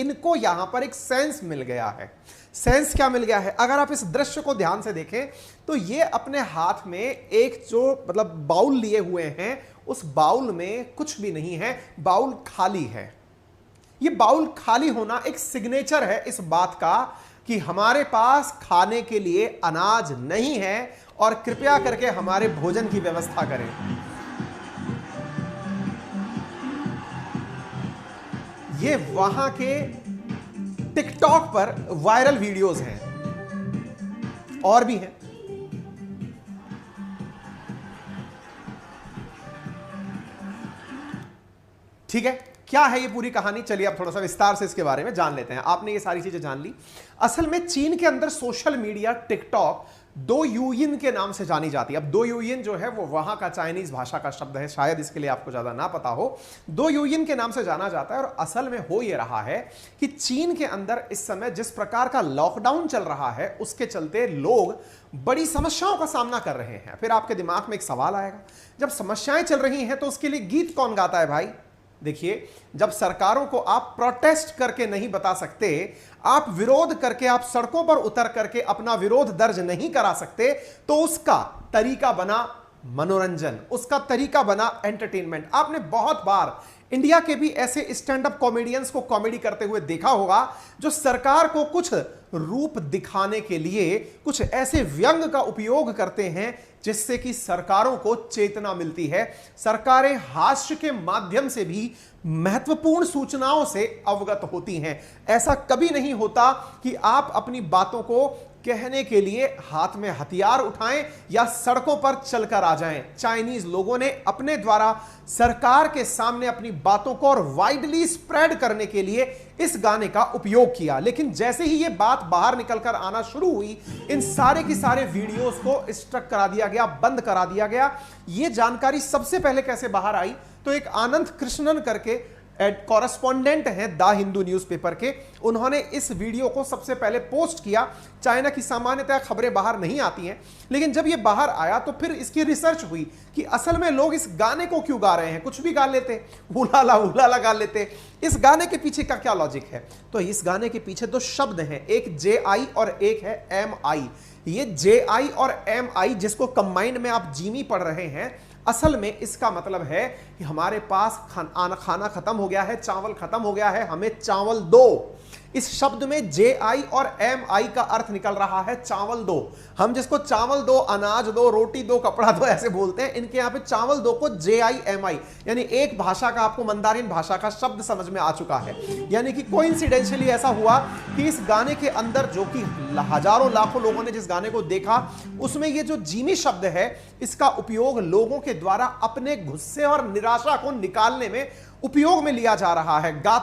इनको यहां पर एक सेंस मिल गया है। सेंस क्या मिल गया है? अगर आप इस दृश्य को ध्यान से देखें तो ये अपने हाथ में एक जो मतलब बाउल लिए हुए हैं, उस बाउल में कुछ भी नहीं है, बाउल खाली है। ये बाउल खाली होना एक सिग्नेचर है इस बात का कि हमारे पास खाने के लिए अनाज नहीं है और कृपया करके हमारे भोजन की व्यवस्था करें। ये वहां के टिकटॉक पर वायरल वीडियोस हैं और भी हैं। ठीक है, क्या है ये पूरी कहानी? चलिए अब थोड़ा सा विस्तार से इसके बारे में जान लेते हैं। आपने ये सारी चीजें जान ली। असल में चीन के अंदर सोशल मीडिया टिकटॉक डोयुयिन के नाम से जानी जाती है। अब डोयुयिन जो है वो वहां का चाइनीज भाषा का शब्द है, शायद इसके लिए आपको ज्यादा ना पता हो। डोयुयिन के नाम से जाना जाता है और असल में हो ये रहा है कि चीन के अंदर इस समय जिस प्रकार का लॉकडाउन चल रहा है उसके चलते लोग बड़ी समस्याओं का सामना कर रहे हैं। फिर आपके दिमाग में एक सवाल आएगा, जब समस्याएं चल रही हैं तो उसके लिए गीत कौन गाता है भाई? देखिए, जब सरकारों को आप प्रोटेस्ट करके नहीं बता सकते, आप विरोध करके, आप सड़कों पर उतर करके अपना विरोध दर्ज नहीं करा सकते, तो उसका तरीका बना मनोरंजन, उसका तरीका बना एंटरटेनमेंट। आपने बहुत बार इंडिया के भी ऐसे स्टैंड अप कॉमेडियंस को कॉमेडी करते हुए देखा होगा जो सरकार को कुछ रूप दिखाने के लिए कुछ ऐसे व्यंग का उपयोग करते हैं जिससे कि सरकारों को चेतना मिलती है। सरकारें हास्य के माध्यम से भी महत्वपूर्ण सूचनाओं से अवगत होती हैं। ऐसा कभी नहीं होता कि आप अपनी बातों को कहने के लिए हाथ में हथियार उठाएं या सड़कों पर चलकर आ जाएं। चाइनीज लोगों ने अपने द्वारा सरकार के सामने अपनी बातों को और वाइडली स्प्रेड करने के लिए इस गाने का उपयोग किया, लेकिन जैसे ही यह बात बाहर निकलकर आना शुरू हुई, इन सारे की सारे वीडियोस को स्ट्रक करा दिया गया, बंद करा दिया गया। यह जानकारी सबसे पहले कैसे बाहर आई? तो एक आनंद कृष्णन करके कॉरेस्पॉन्डेंट हैं द हिंदू न्यूज़पेपर के, उन्होंने इस वीडियो को सबसे पहले पोस्ट किया। चाइना की सामान्यतः खबरें बाहर नहीं आती हैं, लेकिन जब ये बाहर आया तो फिर इसकी रिसर्च हुई कि असल में लोग इस गाने को क्यों गा रहे हैं। कुछ भी गा लेते, उलाला गा लेते, इस गाने के पीछे का क्या लॉजिक है? तो इस गाने के पीछे दो शब्द हैं, एक JI और एक है MI। ये JI और MI जिसको कंबाइंड में आप जीमी पढ़ रहे हैं, असल में इसका मतलब है कि हमारे पास खाना खत्म हो गया है, चावल खत्म हो गया है, हमें चावल दो। इस शब्द में JI और MI का अर्थ निकल रहा है चावल दो। हम जिसको चावल दो, अनाज दो, रोटी दो, कपड़ा दो ऐसे बोलते हैं, इनके यहां पे चावल दो को JI MI, यानी एक भाषा का, आपको मंदारिन भाषा का शब्द समझ में आ चुका है। यानी कि कोइंसिडेंशियली ऐसा हुआ कि इस गाने के अंदर, जो कि हजारों लाखों लोगों ने जिस गाने को देखा, उसमें ये जो जीमी शब्द है, इसका उपयोग लोगों के द्वारा अपने गुस्से और निराशा को निकालने में उपयोग में लिया जा रहा है।